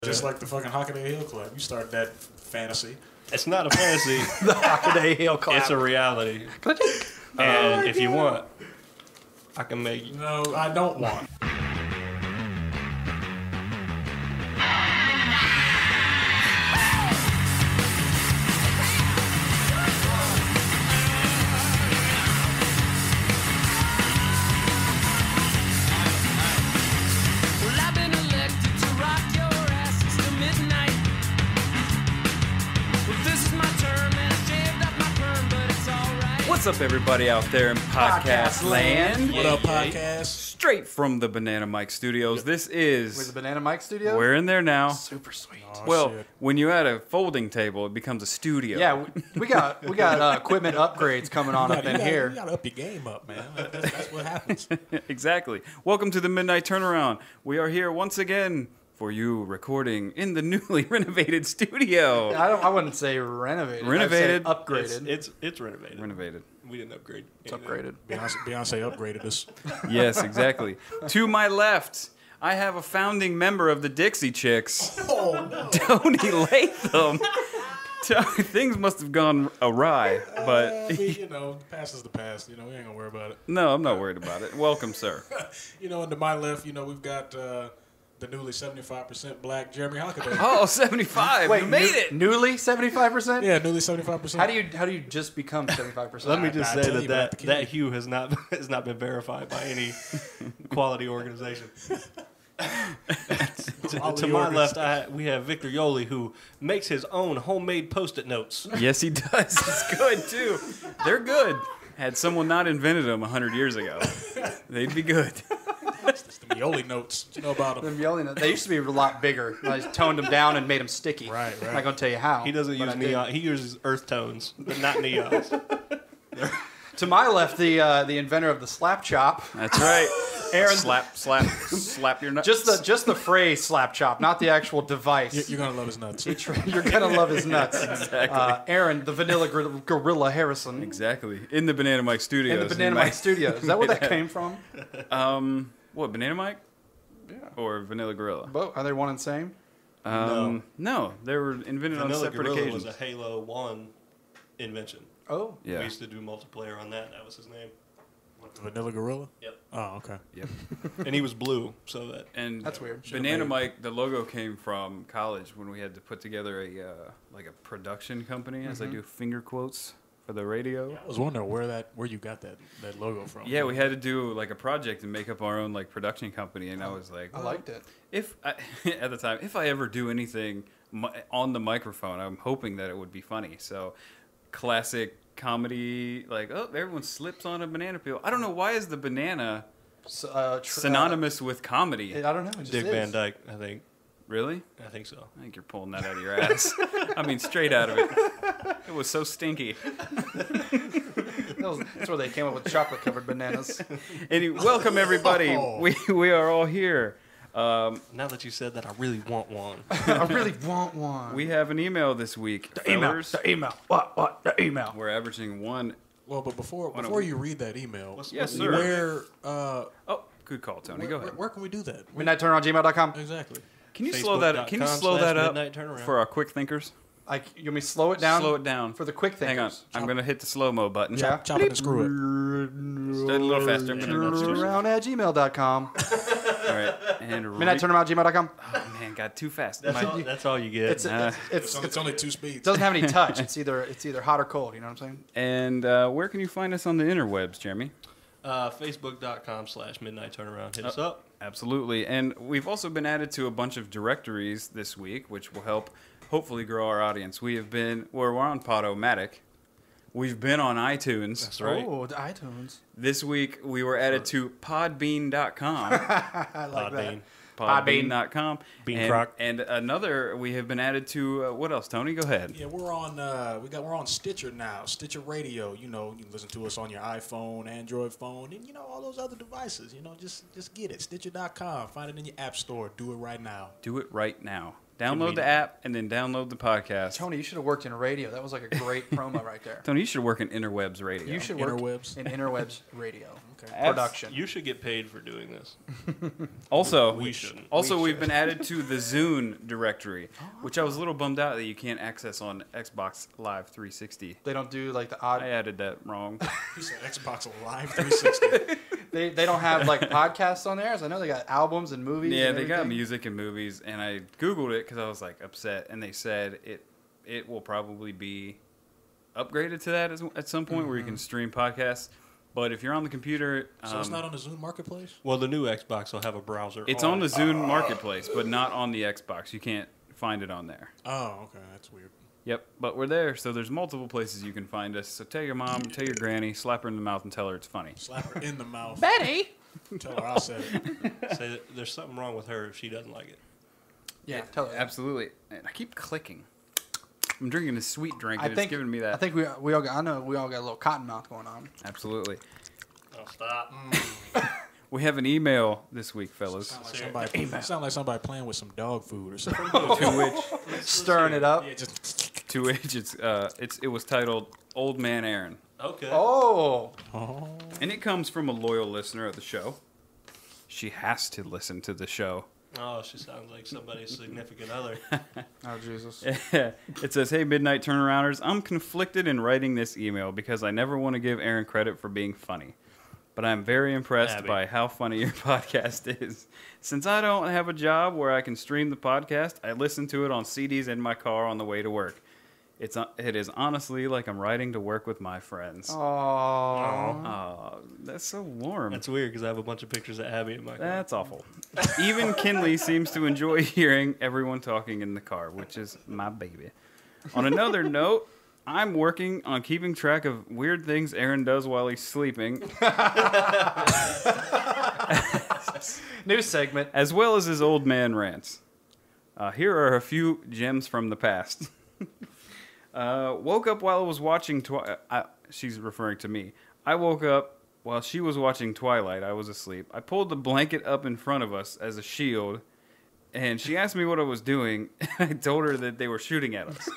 Just like the fucking Hockaday Hill Club. You started that fantasy. It's not a fantasy. The Hockaday Hill Club. It's a reality. And if you want, I can make you. No, I don't want. What's up, everybody out there in podcast land? What up, podcast? Straight from the Banana Mike Studios. This is... With the Banana Mike Studio? We're in there now. Super sweet. Oh, well, shit. when you add a folding table, it becomes a studio. Yeah, we got equipment upgrades coming on up in here. You gotta up your game up, man. That's what happens. Exactly. Welcome to the Midnight Turnaround. We are here once again for you, recording in the newly renovated studio. I wouldn't say renovated. Renovated. I'd say upgraded. It's renovated. Renovated. We didn't upgrade. It's upgraded. Beyonce upgraded us. Yes, exactly. To my left, I have a founding member of the Dixie Chicks, Tony Latham. Things must have gone awry, but... you know, past is the past. You know, we ain't gonna worry about it. No, I'm not worried about it. Welcome, sir. You know, and to my left, you know, we've got the newly 75% black Jeremy Hockaday. Oh, 75. Wait, you made it. Newly 75%? Yeah, newly 75%. How do you just become 75%? Let me just I say tell you about the that key. hue has not been verified by any quality organization. To my left, we have Victor Yoli, who makes his own homemade Post-it notes. Yes, he does. It's good, too. They're good. Had someone not invented them 100 years ago, they'd be good. It's the Mioli notes. What you know about them? They used to be a lot bigger. I just toned them down and made them sticky. Right. I'm not going to tell you how. He doesn't but use I did. neon. He uses earth tones, but not neons. To my left, the inventor of the slap chop. That's right. Aaron, slap your nuts. just the phrase slap chop, not the actual device. You're gonna love his nuts. You're gonna love his nuts. Exactly. Aaron, the Vanilla Gorilla Harrison, Exactly. In the Banana Mike Studios. in the Banana Mike Studios. Is that where that came from? What, Banana Mike? Yeah. Or Vanilla Gorilla? Both are they one and same? No, they were invented on Vanilla separate Gorilla occasions. was a Halo 1 invention. Oh, Yeah. We used to do multiplayer on that. That was his name. The Vanilla Gorilla? Yep. Oh, okay. Yep. And he was blue, so that... And that's weird. Banana Mike, the logo came from college when we had to put together a production company, as I do finger quotes for the radio. I was wondering where you got that logo from. Yeah, we had to do like a project and make up our own like production company, and I was like, I liked it. At the time, if I ever do anything on the microphone, I'm hoping that it would be funny. So, classic comedy, like, oh, everyone slips on a banana peel. I don't know, why is the banana synonymous with comedy? I don't know. It just Dick is. Van Dyke, I think. Really? I think so. I think you're pulling that out of your ass. I mean, straight out of it. It was so stinky. That's where they came up with chocolate-covered bananas. Welcome, everybody. Oh. We are all here. Now that you said that, I really want one. I really want one. We have an email this week. The email. What? The email. We're averaging one. Well, but before you read that email, Yes, sir. where Oh, good call, Tony. Go ahead. where can we do that? MidnightTurnaround@gmail.com. Exactly. Can you slow that up? Can you slow that up Facebook.com/midnightturnaround. for our quick thinkers? You want me to slow it down? Slow it down. For the quick thinkers. Hang on. I'm going to hit the slow-mo button. Yeah. Chop it and screw it. Stay a little faster. Turnaround@gmail.com. All right. And MidnightTurnaround@gmail.com. Oh, man, got too fast. That's all you get. It's only two speeds. doesn't have any touch. It's either hot or cold. You know what I'm saying? And where can you find us on the interwebs, Jeremy? Facebook.com/midnightturnaround. Hit us up. Absolutely. And we've also been added to a bunch of directories this week, which will help hopefully grow our audience. We're on Podomatic. We've been on iTunes. That's right. Oh, the iTunes. This week we were added to podbean.com. I like that. Podbean.com. Bean crock. And another, we have been added to, what else, Tony? Go ahead. Yeah, we're on Stitcher now, Stitcher Radio. You know, you can listen to us on your iPhone, Android phone, and all those other devices. Just get it. Stitcher.com. Find it in your app store. Do it right now. Do it right now. Download the app and then download the podcast. Tony, you should have worked in radio. That was like a great promo right there. Tony, you should work in Interwebs Radio. You should work Interwebs? in Interwebs radio Okay. production. You should get paid for doing this. Also, We shouldn't. we've been added to the Zune directory, which I was a little bummed out that you can't access on Xbox Live 360. They don't do like the I odd. added that wrong. You said Xbox Live 360. They don't have like podcasts on there. So I know they got albums and movies. Yeah, and they got everything. music and movies, and I Googled it because I was like upset, and they said it will probably be upgraded to that at some point where you can stream podcasts. But if you're on the computer, So it's not on the Zune Marketplace? Well, the new Xbox will have a browser. it's on the Zune Marketplace, but not on the Xbox. You can't find it on there. Oh, okay. That's weird. Yep, but we're there, so there's multiple places you can find us. So tell your mom, tell your granny, slap her in the mouth, and tell her it's funny. Slap her in the mouth. Betty. Tell her I said it. Say that there's something wrong with her if she doesn't like it. Yeah, tell her. Absolutely. And I keep clicking. I'm drinking a sweet drink, I and think it's giving me that. I think we all got. I know we all got a little cotton mouth going on. Absolutely. Oh, stop. We have an email this week, fellas. Sound like somebody playing with some dog food or something. To which, Stirring it up. Yeah, just to which it was titled "Old Man Erin," Okay. Oh, and it comes from a loyal listener of the show. She has to listen to the show. Oh, she sounds like somebody's significant other. oh Jesus! It says, "Hey, Midnight Turnarounders, I'm conflicted in writing this email because I never want to give Erin credit for being funny. But I'm very impressed Abby. by how funny your podcast is. Since I don't have a job where I can stream the podcast, I listen to it on CDs in my car on the way to work. It is honestly like I'm riding to work with my friends." Oh, Aw, that's so warm. That's weird because I have a bunch of pictures of Abby in my car. That's awful. Even Kinley seems to enjoy hearing everyone talking in the car, which is my baby. On another note, I'm working on keeping track of weird things Erin does while he's sleeping, new segment. as well as his old man rants. Here are a few gems from the past. Woke up while I was watching she's referring to me. I woke up while she was watching Twilight. I was asleep. I pulled the blanket up in front of us as a shield, and she asked me what I was doing. I told her that they were shooting at us.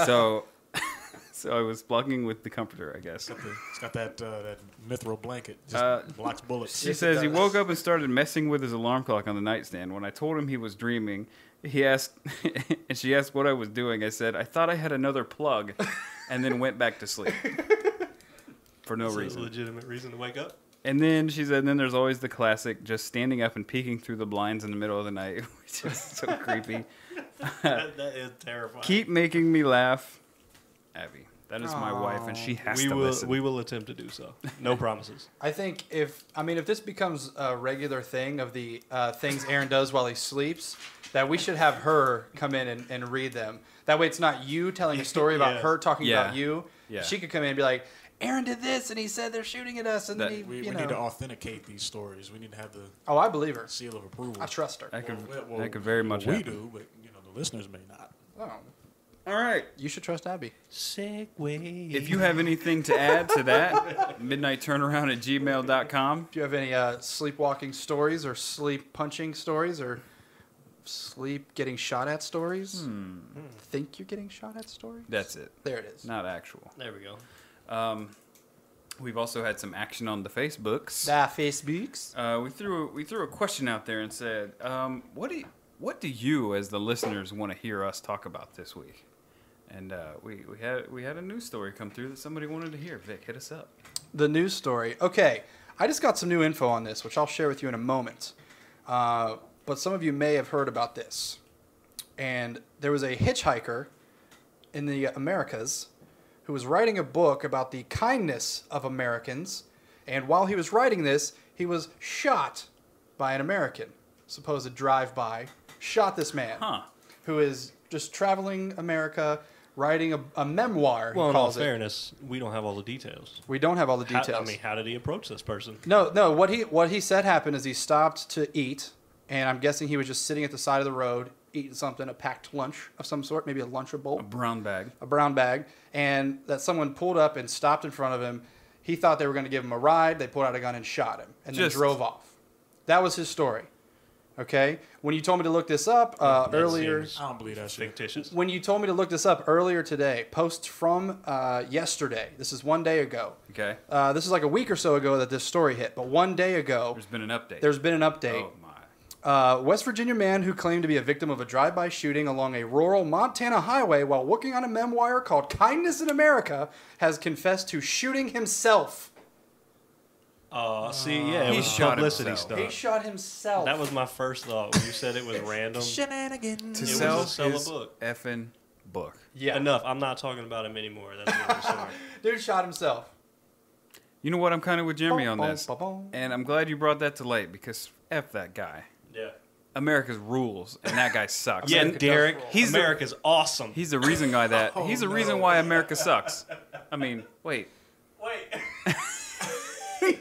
So I was plugging with the comforter, I guess. it's got that mithril blanket. Just blocks bullets. She says he woke up and started messing with his alarm clock on the nightstand. When I told him he was dreaming, he asked, and she asked what I was doing. I said, I thought I had another plug, and then went back to sleep. For no That's reason. a legitimate reason to wake up. And then she said, then there's always the classic, just standing up and peeking through the blinds in the middle of the night, which is so creepy. That is terrifying. Keep making me laugh. Abby. That is my wife, and she has to listen. We will attempt to do so. No promises. I think if this becomes a regular thing of the things Erin does while he sleeps, that we should have her come in and read them. That way, it's not you telling a story about her talking Yeah. about you. Yeah. She could come in and be like, Erin did this, and he said they're shooting at us, and That- then he, We you need know. to authenticate these stories. We need to have the Oh, I believe her. seal of approval. I trust her. That could, Well, that could very much we happen. do, but the listeners may not. Oh, All right. you should trust Abby. Segway. If you have anything to add to that, midnightturnaround@gmail.com. Do you have any sleepwalking stories or sleep punching stories or sleep getting shot at stories? Think you're getting shot at stories? That's it. There it is. Not actual. There we go. We've also had some action on the Facebooks. Facebooks. We threw a question out there and said, what do you as the listeners want to hear us talk about this week? And we had a news story come through that somebody wanted to hear. Vic, hit us up. The news story. Okay, I just got some new info on this, which I'll share with you in a moment. But some of you may have heard about this. And there was a hitchhiker in the Americas who was writing a book about the kindness of Americans. And while he was writing this, he was shot by an American. Supposed drive-by. Shot this man. Who is just traveling America, writing a memoir, he Well, in all calls it. fairness, we don't have all the details. We don't have all the details. How did he approach this person? No. What he said happened is he stopped to eat, and I'm guessing he was just sitting at the side of the road eating something, a packed lunch of some sort, maybe a Lunchable, A brown bag. a brown bag, and that someone pulled up and stopped in front of him. He thought they were going to give him a ride. They pulled out a gun and shot him, and then Just- drove off. That was his story. Okay, when you told me to look this up earlier, seems I don't believe that shit. fictitious. when you told me to look this up earlier today, posts from yesterday. This is 1 day ago. Okay. This is like a week or so ago that this story hit, but 1 day ago, There's been an update. there's been an update. Oh my. West Virginia man who claimed to be a victim of a drive-by shooting along a rural Montana highway while working on a memoir called Kindness in America has confessed to shooting himself. See, yeah, it He was shot publicity himself. stuff. He shot himself. That was my first thought when you said it was random. Shenanigans. To It was sell to sell a his book. effing book. yeah. Enough. I'm not talking about him anymore. That's the other story. Dude shot himself. You know what? I'm kind of with Jeremy on Boom, this. boom, boom, boom. And I'm glad you brought that to light because F that guy. Yeah. America's rules, and that guy sucks. Yeah, And Derek. He's the- America's awesome. he's the reason why that. He's the reason why America sucks. I mean, wait. Wait.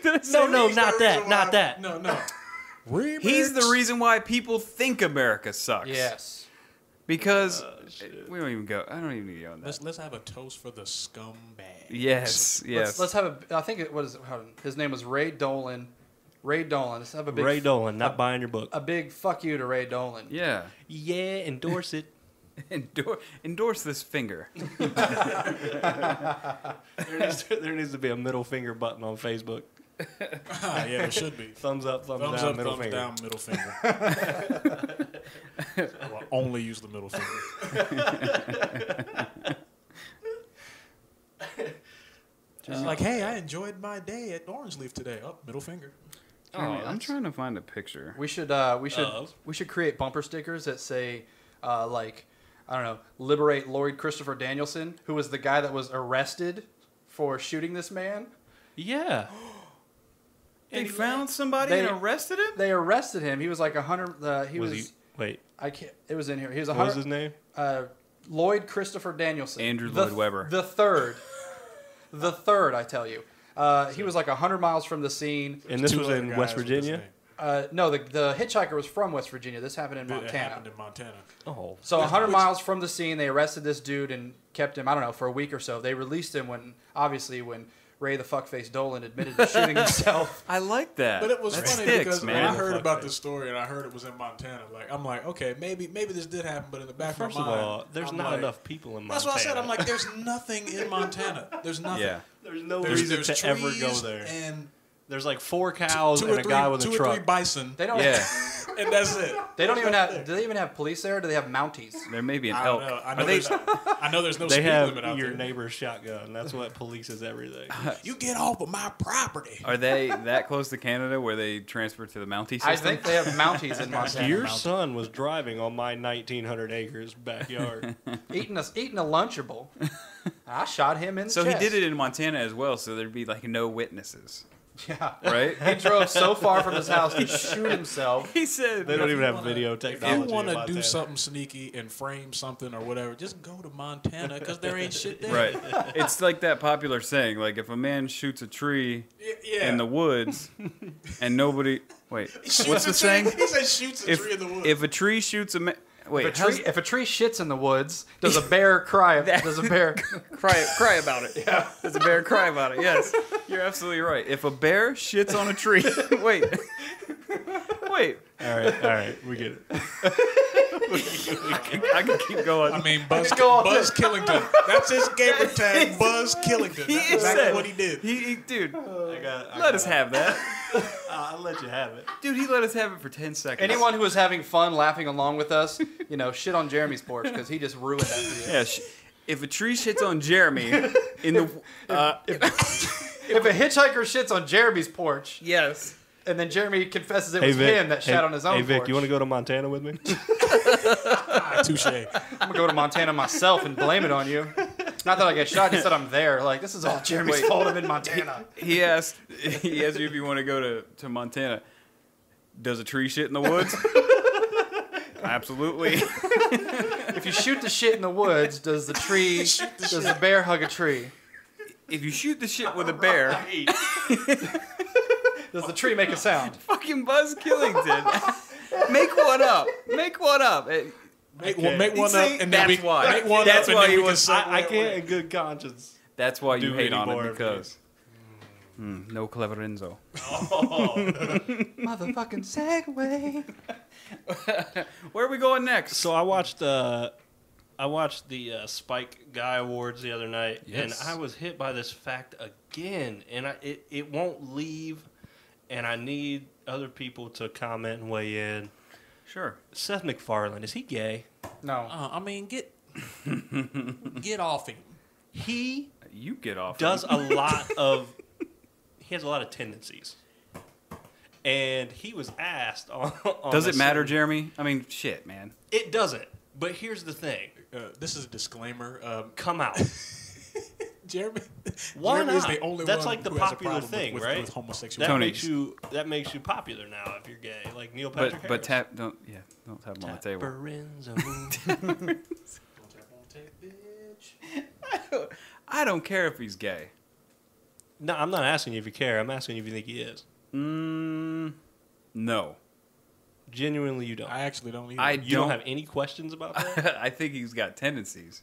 No, not that. Not that. No, no. He's the reason why people think America sucks. Yes. Because we don't even go. I don't even need to go on that. Let's have a toast for the scumbag. Yes, yes. Let's have a. I think it was. His name was Ray Dolan. Ray Dolan. Let's have a big. Ray Dolan, not buying your book. A big fuck you to Ray Dolan. Yeah. Yeah, endorse it. Endorse this finger. There needs to be a middle finger button on Facebook. Yeah, there should be. Thumbs up, thumbs, Thumbs down, up, middle thumbs finger. down, middle finger. Well, only use the middle finger. Just like, hey, I enjoyed my day at Orange Leaf today. Oh, middle finger. I'm trying to find a picture. We should Of? create bumper stickers that say like I don't know, liberate Lloyd Christopher Danielson, who was the guy that was arrested for shooting this man. Yeah. They found somebody They- and arrested him? They arrested him. He was like 100. He was. Wait, I can't. It was in here. He was what was 100. his name? Lloyd Christopher Danielson. Andrew Lloyd Webber. The third. The third, I tell you. He was like 100 miles from the scene. And this Two was other in guys West with this Virginia? name. No, the hitchhiker was from West Virginia. This happened in It Montana. happened in Montana. Oh. So 100 miles from the scene, they arrested this dude and kept him, I don't know, for a week or so. They released him when Ray the fuckface Dolan admitted to shooting himself. I like that. But it was That funny sticks, because when man. I heard about Fuckface. this story and I heard it was in Montana, I'm like, okay, maybe this did happen, but in the back First of of my mind, all, there's I'm not like, enough people in Montana. That's what I said. I'm like, there's nothing in Montana. There's nothing. Yeah. There's no There's reason to ever go trees there. and There's like 4 cows two and or a three, guy with two a or three truck. bison, They don't. Yeah. and that's it. They don't even have. Do they even have police there? Or do they have Mounties? There may be an I elk. don't know. I Are know, they- I know there's no They speed have limit out your there. neighbor's shotgun. That's what polices everything. You get off of my property. Are they that close to Canada where they transfer to the Mountie system? I think they have Mounties in Montana. Your son was driving on my 1,900 acres backyard. eating a Lunchable. I shot him in the So chest. he did it in Montana as well, so there'd be like no witnesses, Yeah. right? He drove so far from his house to shoot himself. He said They don't even have wanna- video If technology. you want in to do Montana. something sneaky and frame something or whatever, just go to Montana because there ain't shit there. Right. It's like that popular saying, like if a man shoots a tree Yeah. in the woods and nobody wait, Shoots what's a the tree- saying? He said shoots a tree in the woods. If a tree shoots a man, wait, If a tree shits in the woods, does a bear cry? Does a bear? cry about it. Yeah. Does a bear cry about it? Yes. You're absolutely right. If a bear shits on a tree, wait. All right, we get it. I can keep going. I mean, Buzz go on. Killington. That's his gamer tag, Buzz Killington. He That's is exactly that. what he did. Dude, I let us have that. I'll let you have it. Dude, he let us have it for 10 seconds. Anyone who was having fun laughing along with us, shit on Jeremy's porch because he just ruined that for you. Yeah, if a tree shits on Jeremy in the If a hitchhiker shits on Jeremy's porch, yes. and then Jeremy confesses it was him that shat on his own Hey, Vic, porch, you want to go to Montana with me? Touche. I'm gonna go to Montana myself and blame it on you. Not that I get shot, he said I'm there. Like, this is all Jeremy's Wait. fault. I'm in Montana. He asked you if you want to go to Montana. Does a tree shit in the woods? Absolutely. If you shoot the shit in the woods, does the bear hug a tree? If you shoot the shit with a bear, Does the tree make a sound? fucking Buzz Killington. Make one up. Make one up. Make one See, up, and then that's why. make one That's up, and why then he we can was- segue I can't away. in good conscience. That's why you Do hate any on more it of because No Cleverenzo. Motherfucking Segway. Where are we going next? So I watched the Spike Guy Awards the other night, Yes. and I was hit by this fact again, and it won't leave, and I need other people to comment and weigh in. Sure. Seth MacFarlane, is he gay? No. I mean, get off him. He You get off. does him. a lot of. He has a lot of tendencies, and he was asked on Does it a matter, certain- Jeremy? I mean, shit, man. It doesn't. But here's the thing: This is a disclaimer. come out. Jeremy, Why Jeremy not? is the only That's one like the who has a popular problem thing, with, right? with That homosexuality. makes you popular now if you're gay, like Neil Patrick But Harris. don't tap him on the table. Lorenzo. I don't care if he's gay. No, I'm not asking you if you care. I'm asking you if you think he is. No. Genuinely, you don't. I actually don't either. You don't have any questions about that? I think he's got tendencies.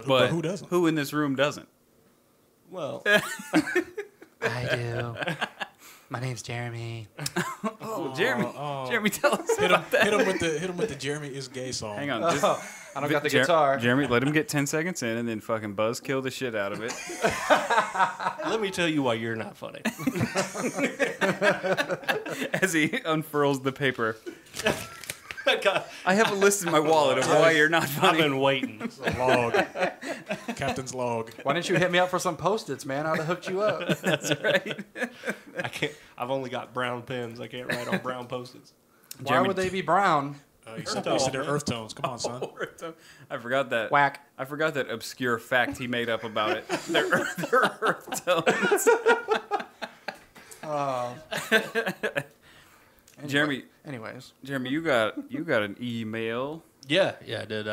but who doesn't? Who in this room doesn't? Well, I do. My name's Jeremy. Oh, Jeremy. oh. Jeremy, tell us Hit him, about that. hit him with the Jeremy is gay song. Hang on. Oh, I don't got the guitar. Jeremy, let him get 10 seconds in and then fucking buzzkill the shit out of it. let me tell you why you're not funny. As he unfurls the paper. God, I have a list in my wallet of why you're not I've funny. been waiting. It's a log. Captain's log. Why didn't you hit me up for some Post-its, man? I'd have hooked you up. That's right. I can't. I've only got brown pens. I can't write on brown Post-its. Why Jeremy- would they be brown? You said they're earth tones. Come on, son. I forgot that. Whack. I forgot that obscure fact he made up about it. They're earth tones. Oh. Jeremy, Anyways. you got an email. Yeah, I did.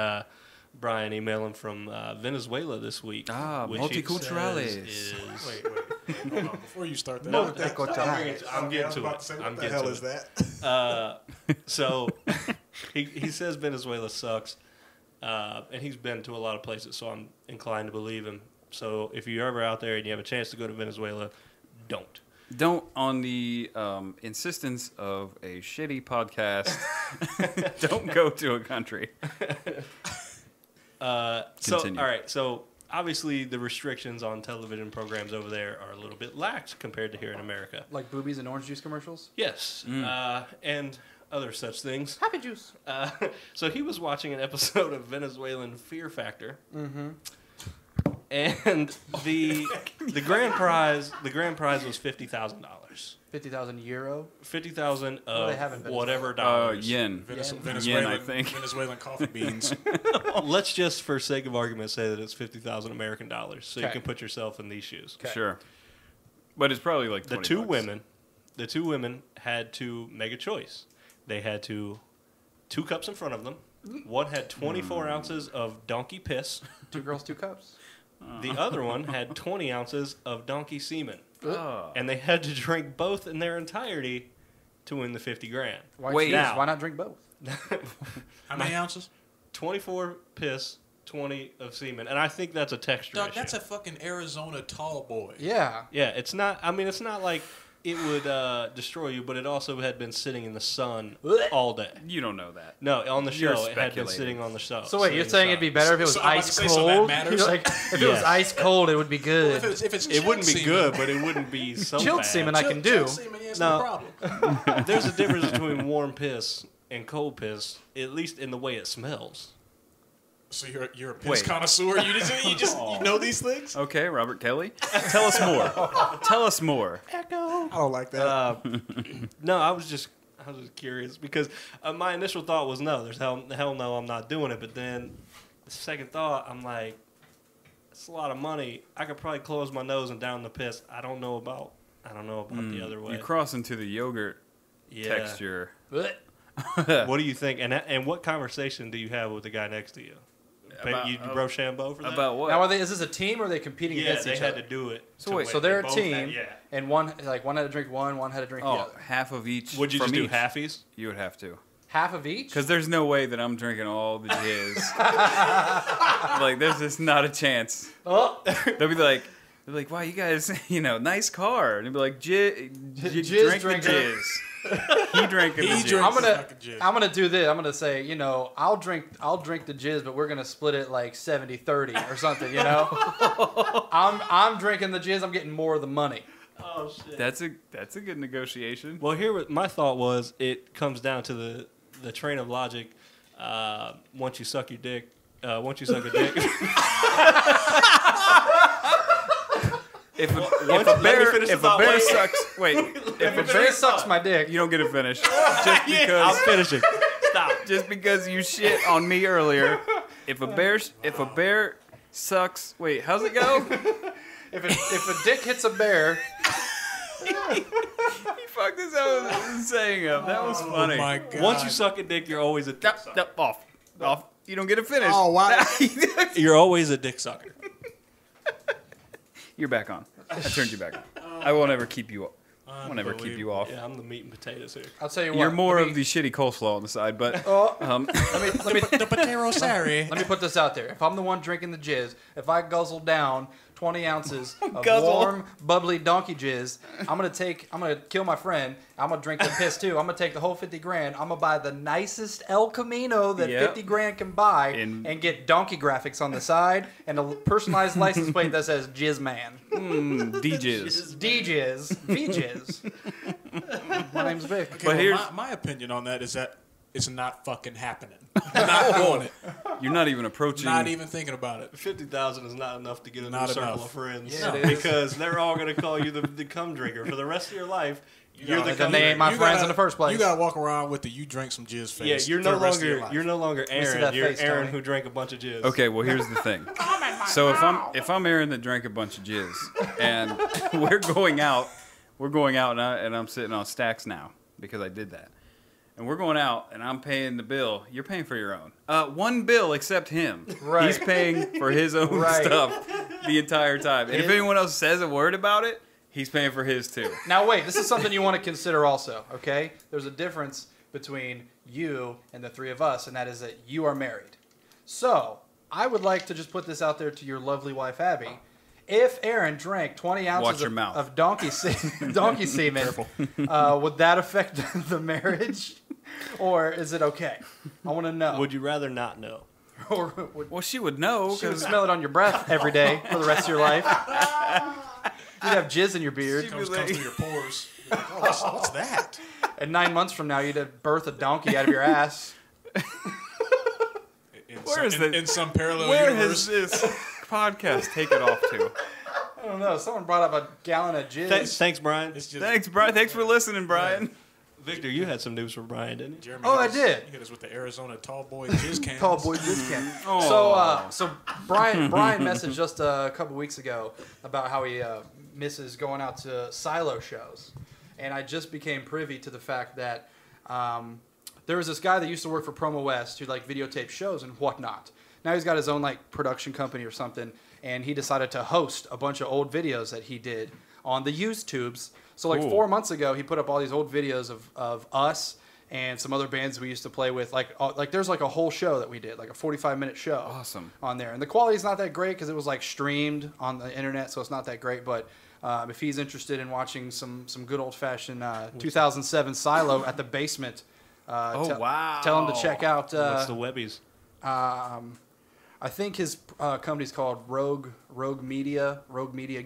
Brian emailing from Venezuela this week. Ah, which he multiculturales. says is- Wait. Hold on. Before you start that. No, what I'm getting to it. I'm getting to it. that? So he says Venezuela sucks, and he's been to a lot of places, so I'm inclined to believe him. So if you're ever out there and you have a chance to go to Venezuela, don't. Don't, on the insistence of a shitty podcast, don't go to a country. So Continue. all right, so obviously the restrictions on television programs over there are a little bit lax compared to here in America. Like boobies and orange juice commercials? Yes, and other such things. Happy juice. So he was watching an episode of Venezuelan Fear Factor. Mm-hmm. And the grand prize was $50,000. 50,000 euro? 50,000 What do they have in of Venezuela? whatever dollars. Yen. Venezuelan, Yen, I think. Venezuelan coffee beans. Let's just, for sake of argument, say that it's 50,000 American dollars, so you Okay. can put yourself in these shoes. Okay. Sure. But it's probably like The 20 two bucks. women had to make a choice. They had two cups in front of them. One had 24 ounces of donkey piss. 2 girls, 2 cups. The other one had 20 ounces of donkey semen. Oh. And they had to drink both in their entirety to win the 50 grand. Why Wait. choose? Now. Why not drink both? How many ounces? 24 piss, 20 of semen. And I think that's a texture Dog, issue. that's a fucking Arizona tall boy. Yeah. Yeah, it's not like it would destroy you, but it also had been sitting in the sun all day. You don't know that. No, on the You're show, it had been speculating. sitting on the show. So wait, sitting you're in the saying sun. it'd be better if it was So I'm about ice to say, so that cold? matters? You're like, if it was Yes. ice cold, it would be Well, good. if it's It wouldn't be semen, good, but it wouldn't be so Chilled bad. semen I can do. chilled semen, yeah, it's No. no problem. There's a difference between warm piss and cold piss, at least in the way it smells. So you're a piss Wait. connoisseur. You know these things. Okay, Robert Kelly. Tell us more. Tell us more. I don't like that. No, I was just curious because my initial thought was no, there's hell no, I'm not doing it. But then the second thought, I'm like, it's a lot of money. I could probably close my nose and down the piss. I don't know about the other way. You cross into the yogurt Yeah. texture. What do you think? And what conversation do you have with the guy next to you? About- you Rochambeau for that? About what? Now, is this a team or are they competing Yeah, against they each had other? to do it. So to wait, win. So they're a both team, had- yeah. and one had to drink one had to drink the Oh, other. half of each. Would you just from do each. halfies? You would have to. Half of each? Because there's no way that I'm drinking all the jizz. Like, there's just not a chance. Oh, They'll be like, They're like, wow, you guys, nice car. And they'd be like, Jizz drink the drinker. jizz. He drank the jizz. I'm gonna do this. I'm gonna say, I'll drink the jizz, but we're gonna split it like 70-30 or something. I'm drinking the jizz. I'm getting more of the money. Oh shit. That's a good negotiation. Well, my thought was it comes down to the train of logic. Once you suck a dick. If a bear sucks my dick, you don't get to finish. Just because I'm finishing. Stop. Just because you shit on me earlier. If a bear sucks, wait, how's it go? if a dick hits a bear, He fucked this up with saying of. That was funny. Oh my God. Once you suck a dick, you're always a dick sucker. Off. You don't get to finish. Oh, wow. You're always a dick sucker. You're back on. I turned you back on. I won't ever keep you. I won't ever keep you off. Yeah, I'm the meat and potatoes here. I'll tell you what. You're more of the shitty coleslaw on the side, but let me The potato sorry. let me put this out there. If I'm the one drinking the jizz, if I guzzle down 20 ounces of Guzzle. warm, bubbly donkey jizz, I'm gonna kill my friend. I'm gonna drink the piss too. I'm gonna take the whole 50 grand. I'm gonna buy the nicest El Camino that Yep. 50 grand can buy, and get donkey graphics on the side and a personalized license plate that says Jizz Man. DJs. D-Jizz. V-Jizz. My name's Vic. Okay, But well, here's- my opinion on that is that it's not fucking happening. I'm not doing it. You're not even approaching. Not even thinking about it. 50,000 is not enough to get a new Not circle enough. of friends. Yeah, it is. Because they're all going to call you the cum drinker for the rest of your life. You're the then cum they drinker. ain't my friends in the first place. You gotta walk around with the you drank some jizz face. Yeah, you're for no the rest of your longer life. you're no longer see Aaron. that You're face, Aaron Tony. who drank a bunch of jizz. Okay, well here's the thing. So if I'm Aaron that drank a bunch of jizz, and we're going out, and I'm sitting on stacks now because I did that, and we're going out, and I'm paying the bill. You're paying for your own. One bill except him. Right. He's paying for his own Right. stuff the entire time, and if anyone else says a word about it, he's paying for his too. Now, wait, this is something you want to consider also, okay? There's a difference between you and the three of us, and that is that you are married. So, I would like to just put this out there to your lovely wife, Abby. If Erin drank 20 Watch ounces your mouth. of donkey semen, would that affect the marriage? Or is it okay? I want to know. Would you rather not know? Or would Well, she would know she would because smell it on your breath every day for the rest of your life? You'd have jizz in your beard. She'd be Comes through your pores. You're like, oh, what's that? And 9 months from now, you'd have birth a donkey out of your ass. In some parallel where universe. has this podcast taken off to? I don't know. Someone brought up a gallon of jizz. Thanks, Brian. It's just Thanks, Brian. Thanks for listening, Brian. Victor, you had some news from Brian, didn't you? Jeremy Oh, hit I us- did. He hit us with the Arizona tall boy jizz cans. Tall boy jizz can. Oh. So Brian messaged just a couple weeks ago about how he misses going out to silo shows, and I just became privy to the fact that there was this guy that used to work for Promo West who like videotape shows and whatnot. Now he's got his own like production company or something, and he decided to host a bunch of old videos that he did on the YouTubes. So like Cool. 4 months ago, he put up all these old videos of us and some other bands we used to play with. Like there's like a whole show that we did, like a 45-minute show. Awesome. On there. And the quality's not that great because it was like streamed on the internet, so it's not that great. But if he's interested in watching some good old-fashioned 2007 Silo at the Basement, Wow. tell him to check out. What's the Webbies? I think his company's called Rogue Media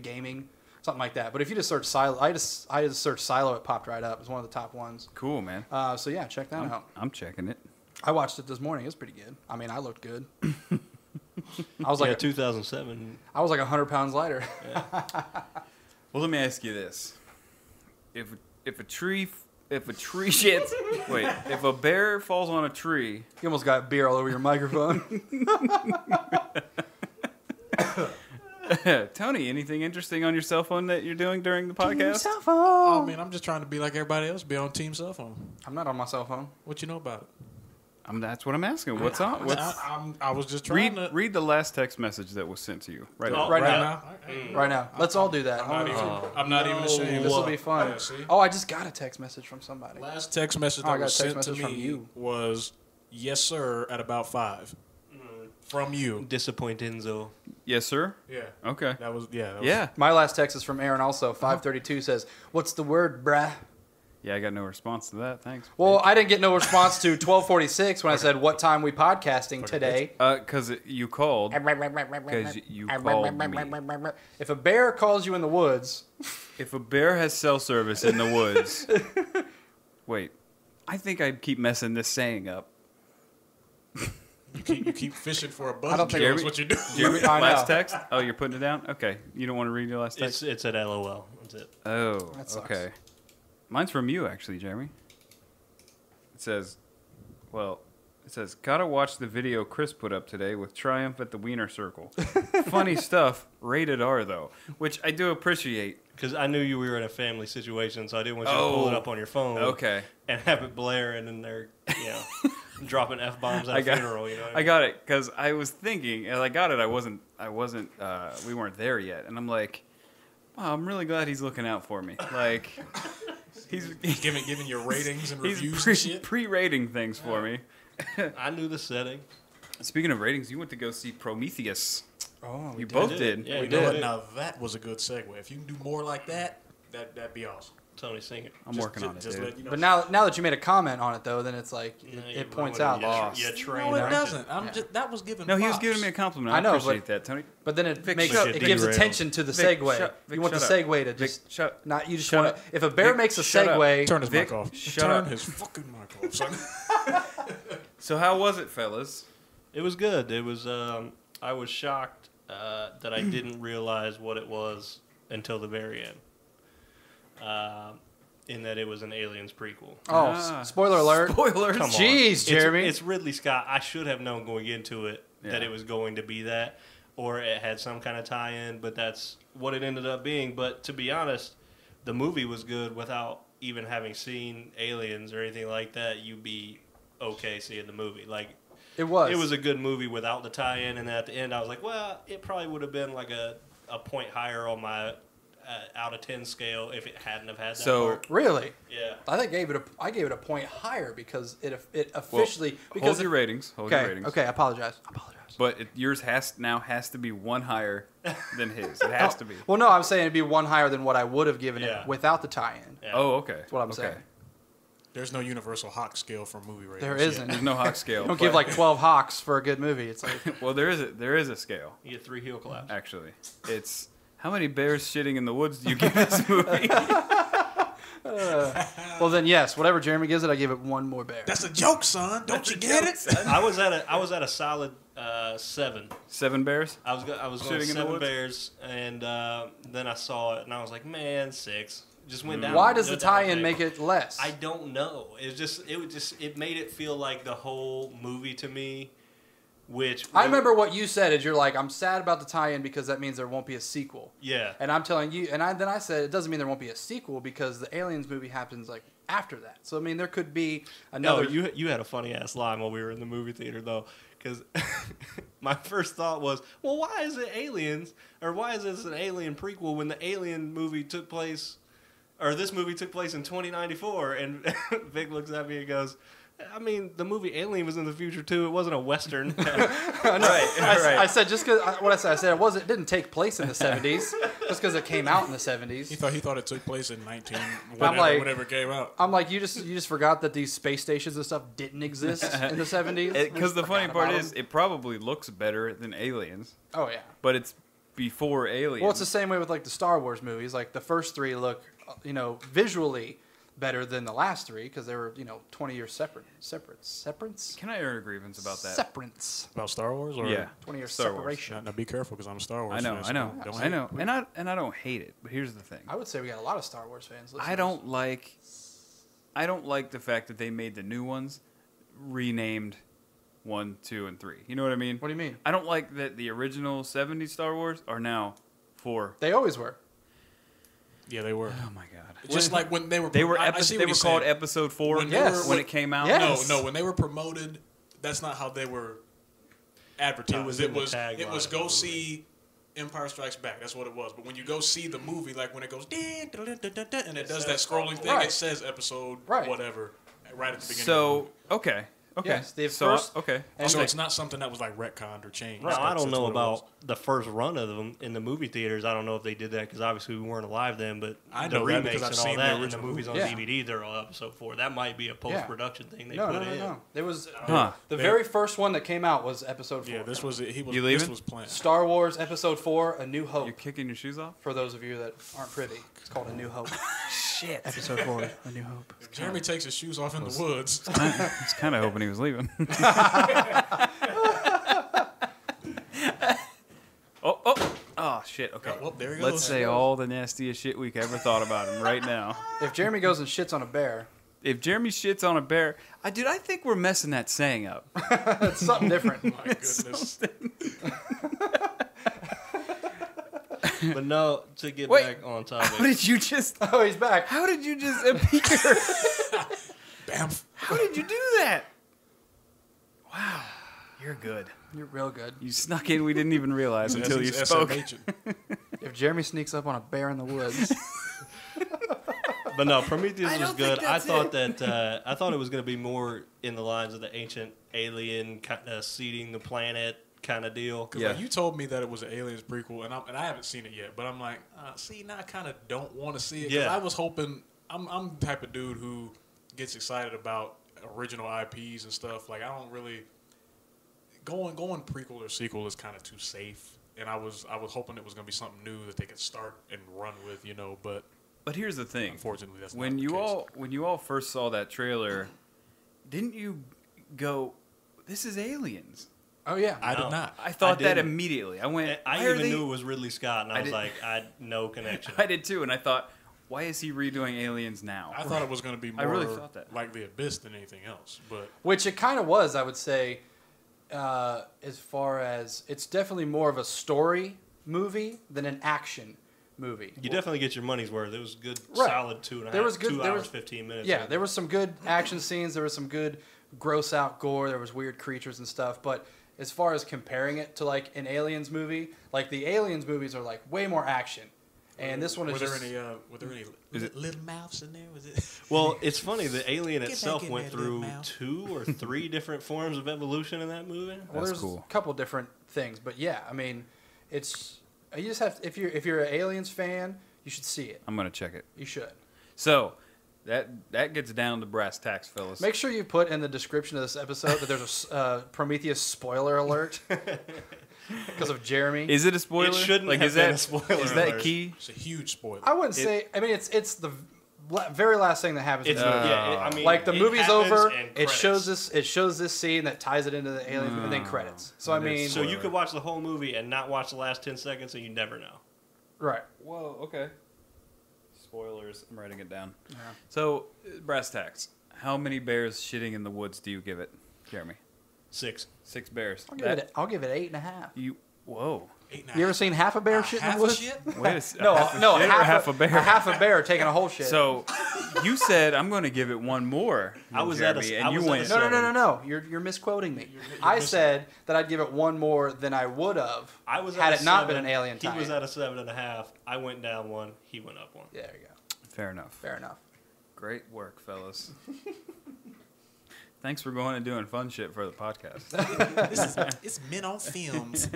Gaming, something like that. But if you just search Silo, I just searched Silo, it popped right up. It's one of the top ones. Cool, man. So yeah, check that out. I'm checking it. I watched it this morning. It was pretty good. I mean, I looked good. I was like 2007. I was like 100 pounds lighter. Well, let me ask you this: if a tree shits, wait, if a bear falls on a tree, You almost got beer all over your microphone. Tony, anything interesting on your cell phone that you're doing during the podcast? Cell phone. I mean, I'm just trying to be like everybody else, be on team cell phone. I'm not on my cell phone. What you know about it? That's what I'm asking. What's on? I was just trying to Read the last text message that was sent to you right now. Right now. now. Right now. Let's all do that. I'm not even ashamed. This will be fun. Yeah, see? Oh, I just got a text message from somebody. Last text message I that got was a text sent to message from me you. was yes sir at about 5. From you. Disappoint Enzo. Yes, sir. Yeah. Okay. That was Yeah. My last text is from Erin also. 532 says, "What's the word, bruh?" Yeah, I got no response to that. Thanks. Well, I didn't get no response to 1246 when I said, "What time we podcasting today?" Because you called. Because you called me. If a bear calls you in the woods, If a bear has cell service in the woods, wait, I think I'd keep messing this saying up. You keep fishing for a buzz. I don't think- That's what you do. Jeremy, I know. last text? Oh, you're putting it down? Okay. You don't want to read your last text? It's at LOL. That's it. Oh, That sucks. okay. Mine's from you, actually, Jeremy. It says, gotta watch the video Chris put up today with Triumph at the Wiener Circle. Funny stuff, rated R, though, which I do appreciate. Because I knew you were in a family situation, so I didn't want you to pull it up on your phone. Okay. And have it blare, and then they're, dropping F-bombs at a funeral, you know what I I mean? got it, because I was thinking, as I got it, we weren't there yet. And I'm like, wow, I'm really glad he's looking out for me. Like, he's giving your ratings and he's reviews and shit. pre-rating things for me. I knew the setting. Speaking of ratings, you went to go see Prometheus. oh, You both did. Yeah, We we did. did. Now that was a good segue. If you can do more like that, that'd be awesome. Tony, sing it. I'm working on it, Just dude. let you know. But now that you made a comment on it, though, then it's like it points out. Yeah, No, it doesn't. That was given. No, he was props. giving me a compliment. I know, appreciate that, Tony. But then it Vic, makes shut- it gives derailed. attention to the Vic, segue. shut- Vic, you want the shut up. segue to Vic, just shut. not. You just shut want up. to. If a bear Vic, makes a shut up. segue, Turn his Vic, mic off. shut Turn up. his fucking mic off, son. So how was it, fellas? It was good. It was. I was shocked that I didn't realize what it was until the very end. In that it was an Aliens prequel. spoiler alert. Spoilers. Come on. Jeez, Jeremy. It's Ridley Scott. I should have known going into it that Yeah. it was going to be that, or it had some kind of tie-in. But that's what it ended up being. But to be honest, the movie was good without even having seen Aliens or anything like that. You'd be okay seeing the movie. Like It was. it was a good movie without the tie-in. And at the end, I was like, well, it probably would have been like a point higher on my out of 10 scale if it hadn't have had that So- part. Really. Yeah. I gave it a point higher because it officially Well, because hold your ratings. Hold your ratings. Okay, I apologize. But yours has to be one higher than his. It has to be. Well, no, I'm saying it'd be one higher than what I would have given Yeah. it without the tie-in. Yeah. Oh, okay. That's what I'm okay. saying. There's no universal Hawk scale for movie ratings. There yet. isn't. There's no Hawk scale. Don't give but- like 12 hawks for a good movie. It's like Well, there is a scale. You get 3 heel claps. Actually, it's how many bears shitting in the woods do you give this movie? well then yes, whatever Jeremy gives it, I give it one more bear. That's a joke, son. Don't you get it? I was at a solid 7. 7 bears. I was going Shitting in the 7 woods? bears, and then I saw it, and I was like, man, 6. Just went down. Why does the went down tie-in big. make it less? I don't know. It made it feel like the whole movie to me, which I remember what you said is you're like, I'm sad about the tie-in because that means there won't be a sequel. Yeah. And I'm telling you, then I said it doesn't mean there won't be a sequel because the Aliens movie happens like after that. So I mean, there could be No, another. you had a funny ass line while we were in the movie theater though, because my first thought was, well, why is it Aliens, or why is this an Alien prequel when the Alien movie took place, or this movie took place in 2094? And Vic looks at me and goes, I mean, the movie Alien was in the future too. It wasn't a Western. I said just because what I said it didn't take place in the 70s just because it came out in the 70s. He thought it took place in 19 I'm like- whenever it came out. I'm like, you just forgot that these space stations and stuff didn't exist in the 70s. Because the funny Forgot part about is, them. it probably looks better than Aliens, Oh yeah. but it's before Aliens. Well, it's the same way with like the Star Wars movies. Like the first 3 look, visually better than the last 3 because they were 20 years separates. Can I air a grievance about that? Separates. About Star Wars? Or? Yeah. 20 years Star Wars. separation. Now be careful because I'm a Star Wars I know, fan. I know, so don't I know, and I don't hate it. But here's the thing: I would say we got a lot of Star Wars fans. I don't like the fact that they made the new ones renamed 1, 2, and 3. You know what I mean? What do you mean? I don't like that the original '70s Star Wars are now 4. They always were. Yeah, they were. Oh my god! Just like when they were. They were I see they what were he's called saying. Episode 4 When Yes. when it came out. Yes. No, when they were promoted, that's not how they were advertised. It was It in the was tagline go of the see Empire Strikes Back. That's what it was. But when you go see the movie, like when it goes and it does that scrolling thing, Right. it says episode Right. whatever right at the beginning. So okay, Okay. Yes, the so first. okay. And So like- it's not something that was like retconned or changed. Now, I That's don't know what it was. about the first run of them in the movie theaters. I don't know if they did that because obviously we weren't alive then. But I the know that remakes because I've and all seen the that, and the original movies on movie. DVD, they're all episode 4. That might be a post-production thing they no, put no, no, in. no. There was Huh. the very first one that came out was episode 4. Yeah, this was he was You this leaving? was planned. Star Wars Episode 4: A New Hope. You're kicking your shoes off? For those of you that aren't privy, it's called A New Hope. Shit. Episode 4: A New Hope. Jeremy takes his shoes off in the woods. I was kind of hoping he was leaving. Oh, shit. Okay. Well, there he Let's goes. say all the nastiest shit we ever thought about him right now. If Jeremy goes and shits on a bear, If Jeremy shits on a bear, I think we're messing that saying up. it's something different. My goodness. But no, to get Wait. back on How topic, did you just? Oh, he's back. How did you just appear? Bam. How did you do that? Wow, you're good. You're real good. You snuck in. We didn't even realize until you spoke. If Jeremy sneaks up on a bear in the woods, but no, Prometheus I was don't good. think I that's thought that I thought it was going to be more in the lines of the ancient alien kind of seeding the planet kind of deal. Because Yeah. like, you told me that it was an Aliens prequel, and I haven't seen it yet. But I'm like, see, now I kind of don't want to see it. 'Cause Yeah. I was hoping. I'm the type of dude who gets excited about original IPs and stuff. Like I don't really going prequel or sequel is kind of too safe. And I was hoping it was going to be something new that they could start and run with, you know. But But here's the thing. unfortunately, that's When not the case. when you all first saw that trailer, didn't you go, "This is Aliens"? oh yeah, I No. did not. I thought that didn't. immediately. I went. I "Why are even they-" knew it was Ridley Scott, and I I was did- like, I had no connection. I did too, and I thought, "Why is he redoing Aliens now?" I thought it was going to be more I really thought that. like The Abyss than anything else. But which it kind of was. I would say, as far as it's definitely more of a story movie than an action movie. You definitely get your money's worth. It was a good, Right. solid 2.5, There was good- 2 there hours, was- 15 minutes. Yeah, there was some good action scenes. There was some good gross out gore. There was weird creatures and stuff. But as far as comparing it to like an Aliens movie, like the Aliens movies are like way more action, and this one is were just there any Is it- little mouths in there? Was it? Well, it's funny. The alien Get itself back in went there, little through mouse. 2 or 3 different forms of evolution in that movie. well, That's there's cool. a couple different things. But yeah, I mean, it's you just have if you're an Aliens fan, you should see it. I'm gonna check it. You should. So that gets down to brass tacks, fellas. Make sure you put in the description of this episode that there's a Prometheus spoiler alert because of Jeremy. Is it a spoiler? It shouldn't like have is been that a spoiler is that alert. key? It's a huge spoiler. I wouldn't say. I mean, it's the very last thing that happens. in It's the movie. I mean, Like the it movie's happens over, and it shows credits. this scene that ties it into the alien, and then credits. So I That is mean, So you could watch the whole movie and not watch the last 10 seconds, and you never know. right? Whoa. Okay. Spoilers. I'm writing it down. Yeah. So brass tacks. How many bears shitting in the woods do you give it, Jeremy? 6. 6 bears. I'll give it 8.5. You. Whoa. 8.5. You ever seen half a bear shit in half the a woods? shit? Wait a second. No, no, half a bear. A half a bear taking a whole shit. So you said I'm going to give it one more. I was at a- Jeremy, I and you was at a went. no. You're misquoting me. I missing- said that I'd give it one more than I would have I was had at it a not 7. been an alien He tie-in. was at a 7.5. I went down 1. He went up 1. Yeah, there you go. Fair enough. Fair enough. Great work, fellas. Thanks for going and doing fun shit for the podcast. It's men on films.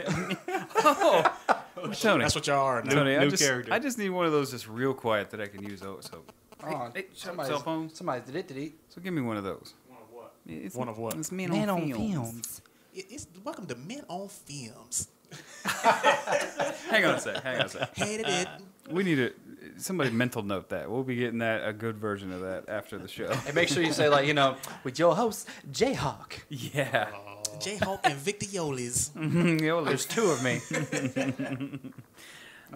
Tony, That's what y'all are now. Tony, new character. I just need one of those just real quiet that I can use. So, Oh, hey, shut up, cell phone. Somebody's did it. So give me one of those. One of what? It's, One of what? It's men, Man on on film. films. It's welcome to Men on Films. Hang on a sec. Hated it. We need somebody mental note that. We'll be getting a good version of that after the show. And make sure you say with your host Jayhawk. Yeah. Jayhawk and Victor Yolis. There's 2 of me.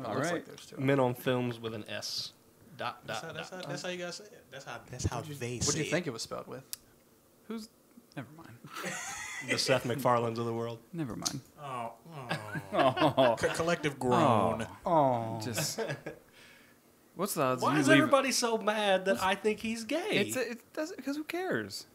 All Looks right. like there's 2. Men on films with an S. Dot, That's how you guys say it. That's how they say What do you it. think it was spelled with? Who's? Never mind. The Seth MacFarlanes of the world. Never mind. Oh, Oh. collective groan. Oh, Just. What's the odds? Why you is leave- everybody so mad that I think he's gay? It doesn't because who cares?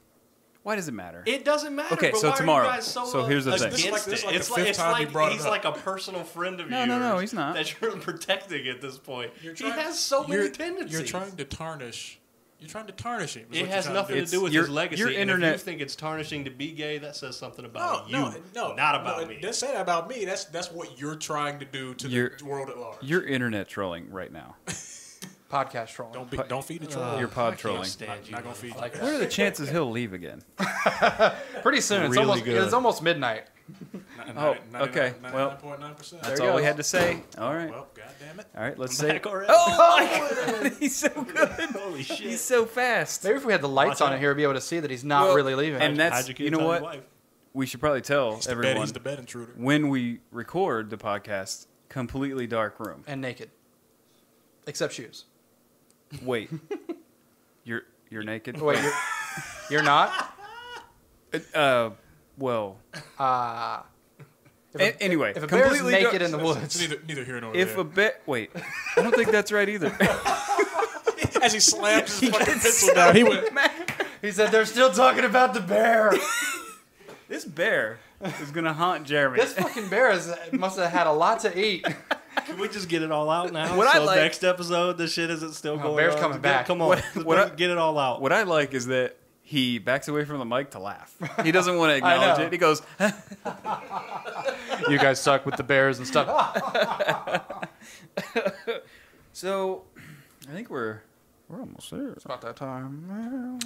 Why does it matter? It doesn't matter. Okay, but so why tomorrow- Are you guys so here's the thing. against This is like it? the fifth time you brought it he's up. like a personal friend of yours. No, he's not. That you're protecting at this point. You're He has so many you're- tendencies. You're trying to tarnish, You're trying to tarnish him. It has nothing to do with your- his legacy. your And internet- if you think it's tarnishing to be gay, that says something about No, you. no, Not about me. Don't say that about me. That's what you're trying to do to You're- the world at large. You're internet trolling right now. Podcast trolling. Don't feed the troll. You're pod I can't trolling. stand you, Not gonna feed you. like What are the chances he'll leave again? Pretty soon. It's Really almost good. it's almost midnight. Oh, okay. Well, 99.9%. That's you all we go. had to say. All right. Well, God damn it. All right, let's I'm say. back already. Oh my god, he's so good. Holy shit. He's so fast. Maybe if we had the lights Watch on out. it here, we'd be able to see that he's not Well, really leaving. and that's Hide your kids, you know hide what your wife. we should probably tell everyone He's the bed intruder. when we record the podcast. Completely dark room. And naked, except shoes. Wait, you're naked. Wait, you're not. Well. If a- Anyway, if a bear's completely naked dark- in the It's woods, neither here nor If there. a bit, wait, I don't think that's right either. As he slams his fucking gets pencil so down, he went. he said they're still talking about the bear. This bear is gonna haunt Jeremy. This fucking bear must have had a lot to eat. Can we just get it all out now? What I so like- next episode, this shit isn't still going Bear's on. coming Just back. Come on. What Get it all out. What I like is that he backs away from the mic to laugh. He doesn't want to acknowledge know. it. He goes, You guys suck with the bears and stuff. so I think we're almost there. About that time.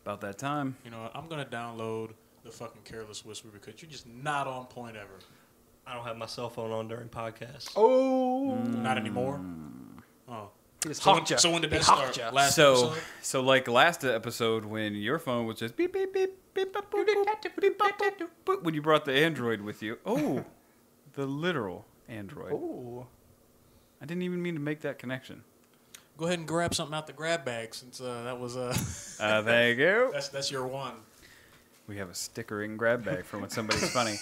About that time. You know what? I'm gonna download the fucking Careless Whisper because you're just not on point ever. I don't have my cell phone on during podcasts. Oh, Not anymore. Oh. he just So hawked when, ya. so when did He that hawked start? ya. Last So episode? so like last episode when your phone was just beep beep beep beep boop, boop, boop, beep, boop, boop, boop, when you brought the Android with you. Oh, the literal Android. Ooh. I didn't even mean to make that connection. Go ahead and grab something out the grab bag since that was There you go. that's your one. We have a stickering grab bag for when somebody's funny.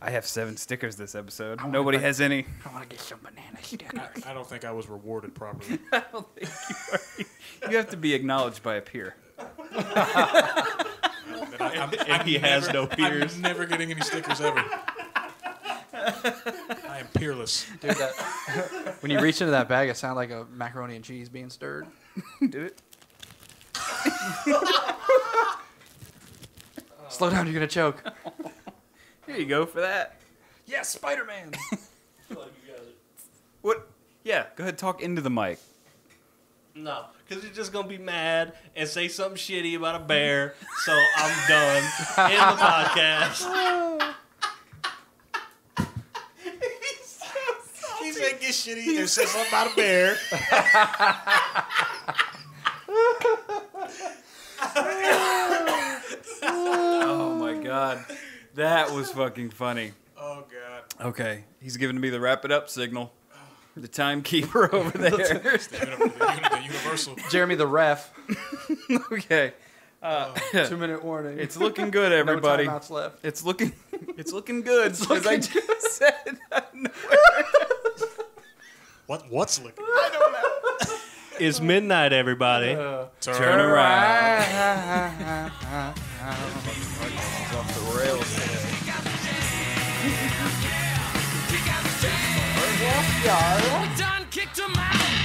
I have 7 stickers this episode. Nobody has any. I want to get some banana stickers. I don't think I was rewarded properly. I don't think you are. You have to be acknowledged by a peer. And he has no peers. I'm never getting any stickers ever. I am peerless. Dude, that, when you reach into that bag, it sounded like a macaroni and cheese being stirred. Did it? Slow down, you're gonna choke. Here you go for that. Yes, Spider-Man. What? Yeah, go ahead, talk into the mic. No, because you're just going to be mad and say something shitty about a bear, so I'm done. End the podcast. He said get shitty and said something about a bear. Oh my god. That was fucking funny. Oh god. Okay, he's giving me the wrap it up signal. The timekeeper over there. The universal. Jeremy the ref. Okay. 2-minute warning. It's looking good, everybody. No timeouts left. It's looking good. It's as I looking just said. What's looking? It's midnight, everybody. Turn around. Off the rails. Done kicked him out.